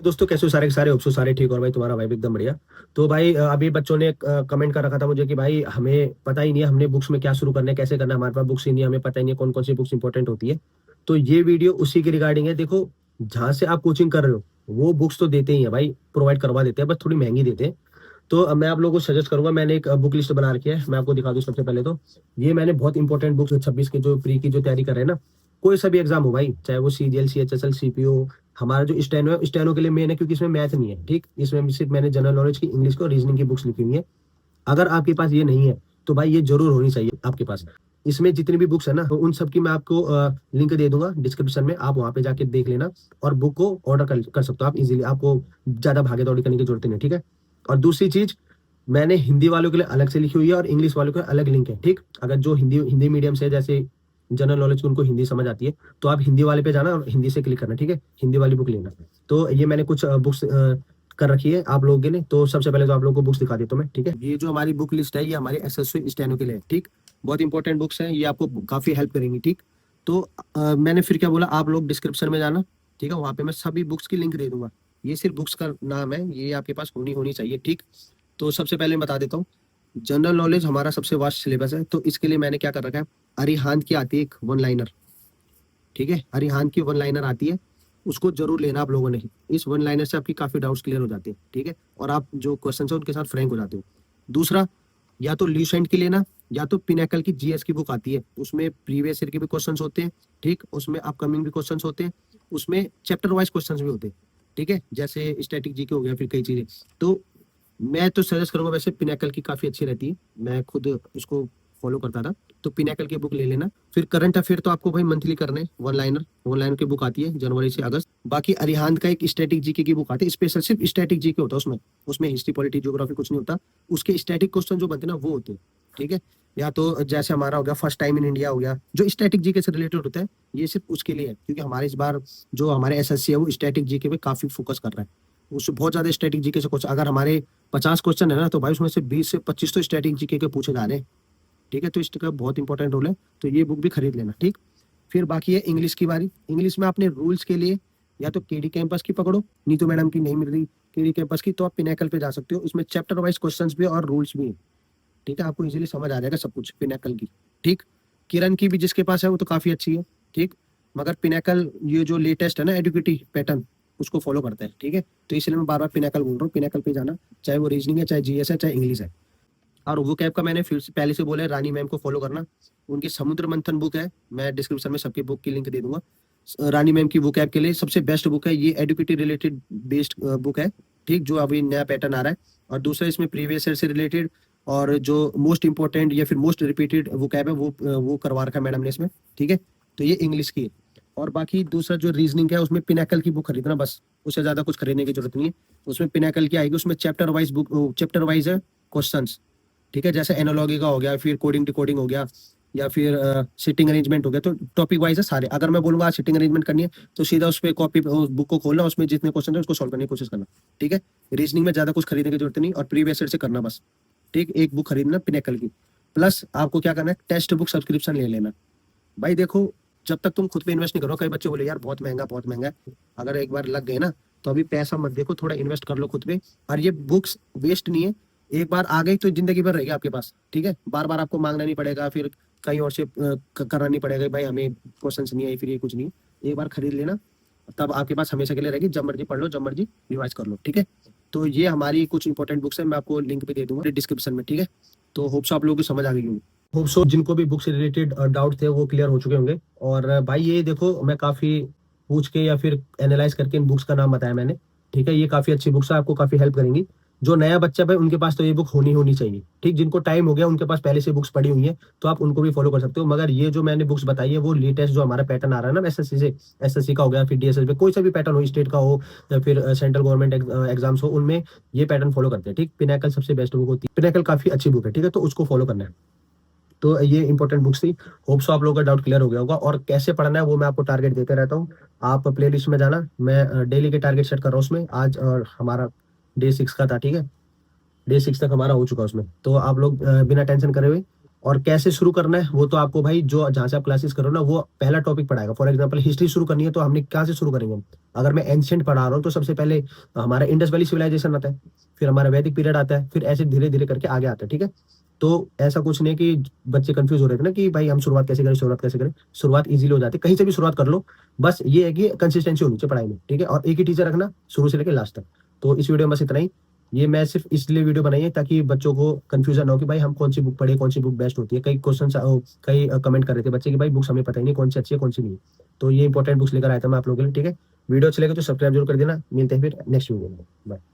दोस्तों कैसे हो सारे के सारे होप सो सारे ठीक और भाई तुम्हारा भाई भी एकदम बढ़िया। तो भाई अभी बच्चों ने कमेंट कर रखा था मुझे कि भाई हमें पता ही नहीं है हमने बुक्स में क्या शुरू करना है कैसे करना है, हमारे पास बुक्स ही नहीं है, हमें पता ही नहीं है कौन कौन सी बुक्स इंपॉर्टेंट होती है। तो ये वीडियो उसी के रिगार्डिंग है। देखो, जहाँ से आप कोचिंग कर रहे हो वो बुक्स तो देते ही है भाई, प्रोवाइड करवा देते हैं, बस थोड़ी महंगी देते हैं। तो मैं आप लोगों को सजेस्ट करूंगा, मैंने एक बुक लिस्ट बना रखी है, मैं आपको दिखा दूं। सबसे पहले तो ये मैंने बहुत इंपॉर्टेंट बुक्स 26 के जो प्री की जो तैयारी कर रहे हैं ना, कोई सा भी एग्जाम हो भाई, चाहे वो सीजीएल सीएचएसएल सीपीओ, हमारा जो स्टेनो है स्टेनो के लिए मेन है क्योंकि इसमें मैथ नहीं है। ठीक, इसमें सिर्फ मैंने जनरल नॉलेज की, इंग्लिश को, रीजनिंग की बुक्स लिखी हुई है। अगर आपके पास ये नहीं है तो भाई ये जरूर होनी चाहिए आपके पास। इसमें जितनी भी बुक्स है ना, तो उन सब की मैं आपको लिंक दे दूंगा डिस्क्रिप्शन में, आप वहां पे जाके देख लेना और बुक को ऑर्डर कर सकते हो आप इजीली, आपको ज्यादा भागे दौड़ी करने की जरूरत नहीं है। ठीक है। और दूसरी चीज, मैंने हिंदी वालों के लिए अलग से लिखी हुई है और इंग्लिश वालों के लिए अलग लिंक है। ठीक, अगर जो हिंदी हिंदी मीडियम से, जैसे जनरल नॉलेज की, उनको हिंदी समझ आती है, तो आप हिंदी वाले पे जाना और हिंदी से क्लिक करना। ठीक है, हिंदी वाली बुक लेना। तो ये मैंने कुछ बुक्स कर रखी है आप लोगों के लिए। तो सबसे पहले तो आप लोगों को बुक्स दिखा देता हूं मैं। ठीक है, ये जो हमारी बुक लिस्ट है ये हमारे एसएससी स्टेनो के लिए है। ठीक, बहुत इंपॉर्टेंट बुक्स हैं, ये आपको काफी हेल्प करेंगी। ठीक, तो मैंने फिर क्या बोला, आप लोग डिस्क्रिप्शन में जाना। ठीक है, वहां पे मैं सभी बुक्स की लिंक दे दूंगा। ये सिर्फ बुक्स का नाम है, ये आपके पास होनी होनी चाहिए। ठीक, तो सबसे पहले मैं बता देता हूँ, जनरल नॉलेज हमारा सबसे वास्ट सिलेबस है, तो इसके लिए मैंने क्या कर रखा है, अरिहांत की आती है एक वन लाइनर। ठीक है, अरिहांत की वन लाइनर आती है, उसको जरूर लेना आप लोगों ने। इस वन लाइनर से आपकी काफी डाउट्स क्लियर हो जाते हैं। ठीक है, और आप जो क्वेश्चन है उनके साथ फ्रैंक हो जाते हो। दूसरा, या तो ल्यूसेंट की लेना या तो पिनेकल की जीएस की बुक आती है, उसमें प्रीवियस ईयर के भी क्वेश्चन होते हैं। ठीक, उसमें अपकमिंग भी क्वेश्चन होते हैं, उसमें चैप्टर वाइज क्वेश्चन भी होते हैं। ठीक है, जैसे स्टैटिक जीके हो गया, फिर कई चीजें। तो मैं तो सजेस्ट करूंगा, वैसे पिनेकल की काफी अच्छी रहती है, मैं खुद उसको फॉलो करता था। तो पिनेकल की बुक ले लेना। फिर करंट अफेयर तो आपको भाई मंथली करने, वन लाइनर की बुक आती है जनवरी से अगस्त। बाकी अरिहांत का एक स्टैटिक जीके की बुक आती है, स्पेशल सिर्फ स्टैटिक जीके होता है उसमें, उसमें हिस्ट्री पॉलिटी ज्योग्राफी कुछ नहीं होता, उसके स्टैटिक क्वेश्चन जो बनते हैं ना वो होते हैं। ठीक है, या तो जैसे हमारा हो गया फर्स्ट टाइम इन इंडिया हो गया, जो स्टैटिक जीके से रिलेटेड होता है, ये सिर्फ उसके लिए है, क्योंकि हमारे इस बार जो हमारे एसएससी है वो स्टैटिक जीके पे काफी फोकस कर रहा है। उससे बहुत ज्यादा स्टैटिक जीके से क्वेश्चन, अगर हमारे 50 क्वेश्चन है ना, तो भाई उसमें से 20 से 25 तो स्टैटिक जीके के पूछे जा रहे हैं। ठीक है, तो इसका बहुत इंपॉर्टेंट रोल है, तो ये बुक भी खरीद लेना। ठीक, फिर बाकी है इंग्लिश की बारी। इंग्लिश में आपने रूल्स के लिए या तो केडी कैंपस की पकड़ो, नीतू मैडम की नहीं मिल रही केडी कैंपस की, तो आप पिनेकल पे जा सकते हो, उसमें चैप्टर वाइज क्वेश्चंस भी और रूल्स भी है। ठीक है, आपको इजीली समझ आ जाएगा सब कुछ पिनेकल की। ठीक, किरण की भी जिसके पास है वो तो काफी अच्छी है। ठीक, मगर पिनेकल ये जो लेटेस्ट है ना एडुकेटी पैटर्न, उसको फॉलो करता है। ठीक है, तो इसलिए मैं बार बार पिनेकल बोल रहा हूँ, पिनेकल पे जाना, चाहे वो रीजनिंग है, चाहे जीएस है, चाहे इंग्लिश है। और वो कैब का मैंने फिर से पहले से बोला है, रानी मैम को फॉलो करना, उनकी समुद्र मंथन बुक है, मैं डिस्क्रिप्शन में सबकी बुक की लिंक दे दूंगा। रानी मैम की वो कैब के लिए सबसे बेस्ट बुक है, ये एडुकेटी रिलेटेड बेस्ड बुक है। ठीक, जो अभी नया पैटर्न आ रहा है, और दूसरा इसमें प्रीवियस ईयर से रिलेटेड और जो मोस्ट इंपॉर्टेंट या फिर मोस्ट रिपीटेड वो कैब है वो करवा रखा है मैडम ने इसमें। ठीक है, तो ये इंग्लिश की है। और बाकी दूसरा जो रीजनिंग है उसमें पिनेकल की बुक खरीदना, बस उससे ज्यादा कुछ खरीदने की जरूरत नहीं है। उसमें पिनेकल की आएगी, उसमें chapter wise book, chapter wise है क्वेश्चन। ठीक है, जैसे एनालॉगी का हो गया, फिर कोडिंग डिकोडिंग हो गया, या फिर सिटिंग अरेंजमेंट हो गया, तो टॉपिक वाइज है सारे। अगर मैं बोलूंगा सिटिंग अरेंजमेंट करनी है तो सीधा उस पर कॉपी बुक को खोलना, उसमें जितने क्वेश्चन है उसको सॉल्व करने की कोशिश करना। ठीक है, रीजनिंग में ज्यादा कुछ खरीदने की जरूरत नहीं, और प्रीवियस ईयर से करना बस। ठीक, एक बुक खरीदना पिनेकल की, प्लस आपको क्या करना है, टेक्स्ट बुक सब्सक्रिप्शन ले लेना। भाई देखो, जब तक तुम खुद पे इन्वेस्ट नहीं करो, कई बच्चे बोले यार बहुत महंगा है, अगर एक बार लग गए ना तो अभी पैसा मत देखो, थोड़ा इन्वेस्ट कर लो खुद पे। और ये बुक्स वेस्ट नहीं है, एक बार आ गई तो जिंदगी भर रहेगी आपके पास। ठीक है, बार बार आपको मांगना नहीं पड़ेगा, फिर कहीं और से करना नहीं पड़ेगा, भाई हमें क्वेश्चन नहीं आई, फिर ये कुछ नहीं। एक बार खरीद लेना, तब आपके पास हमेशा के लिए रहेगी, जब मर्जी पढ़ लो, जब मर्जी रिवाइज कर लो। ठीक है, तो ये हमारी कुछ इंपॉर्टेंट बुक्स है, मैं आपको लिंक भी दे दूंगा डिस्क्रिप्शन में। ठीक है, तो होप्स आप लोगों को समझ आ गई होगी। होप सो जिनको भी बुक से रिलेटेड डाउट थे वो क्लियर हो चुके होंगे। और भाई ये देखो, मैं काफी पूछ के या फिर एनालाइज करके इन बुक्स का नाम बताया मैंने। ठीक है, ये काफी अच्छी बुक्स है, आपको काफी हेल्प करेंगी। जो नया बच्चा भाई उनके पास तो ये बुक होनी होनी चाहिए। ठीक, जिनको टाइम हो गया उनके पास पहले से बुक्स पड़ी हुई है, तो आप उनको भी फॉलो कर सकते हो। मगर ये जो मैंने बुक्स बताई है वो लेटेस्ट जो हमारा पैटर्न आ रहा है ना एसएससी से, एसएससी का हो गया, फिर डीएसएस पे कोई सा भी पैटर्न हो, स्टेट का हो या फिर सेंट्रल गवर्नमेंट एग्जाम्स हो, उनमें ये पैटर्न फॉलो करते हैं। ठीक, पिनाकल सबसे बेस्ट बुक होती है, पिनाकल काफी अच्छी बुक है। ठीक है, तो उसको फॉलो करना है। तो ये इंपॉर्टेंट बुक्स थी। होप सो आप लोगों का डाउट क्लियर हो गया होगा। और कैसे पढ़ना है वो मैं आपको टारगेट देते रहता हूँ, आप प्ले लिस्ट में जाना, मैं डेली के टारगेट सेट कर रहा हूँ उसमें। आज हमारा डे 6 का था। ठीक है, डे 6 तक हमारा हो चुका उसमें, तो आप लोग बिना टेंशन करे हुए और कैसे शुरू करना है वो तो आपको भाई जो जहाँ से आप क्लासेस करो ना वो पहला टॉपिक पढ़ाएगा। फॉर एग्जांपल हिस्ट्री शुरू करनी है तो हमने कहाँ से शुरू करेंगे हम? अगर मैं एंशियंट पढ़ा रहा हूँ तो सबसे पहले हमारा इंडस वैली सिविलाइजेशन आता है, फिर हमारा वैदिक पीरियड आता है, फिर ऐसे धीरे धीरे करके आगे आता है। ठीक है, तो ऐसा कुछ नहीं कि बच्चे कंफ्यूज हो रहे थे ना कि भाई हम शुरुआत कैसे करें, शुरुआत कैसे करें। शुरुआत इजीली हो जाती है, कहीं से भी शुरुआत कर लो। बस ये है कि कंसिस्टेंसी होनी चाहिए पढ़ाई में। ठीक है, और एक ही टीचर रखना शुरू से लेकर लास्ट तक। तो इस वीडियो में बस इतना ही। ये मैं सिर्फ इसलिए वीडियो बनाई है ताकि बच्चों को कंफ्यूजन ना हो कि भाई हम कौन सी बुक पढ़े, कौन सी बुक बेस्ट होती है। कई क्वेश्चन, कई कमेंट कर रहे थे बच्चे कि भाई बुक्स हमें पता ही नहीं कौन सी अच्छी है कौन सी नहीं। तो ये इंपॉर्टेंट बुक्स लेकर आया था मैं आप लोगों के लिए। ठीक है, वीडियो अच्छी लगे तो सब्सक्राइब जरूर कर देना। मिलते हैं फिर नेक्स्ट वीडियो में। बाय।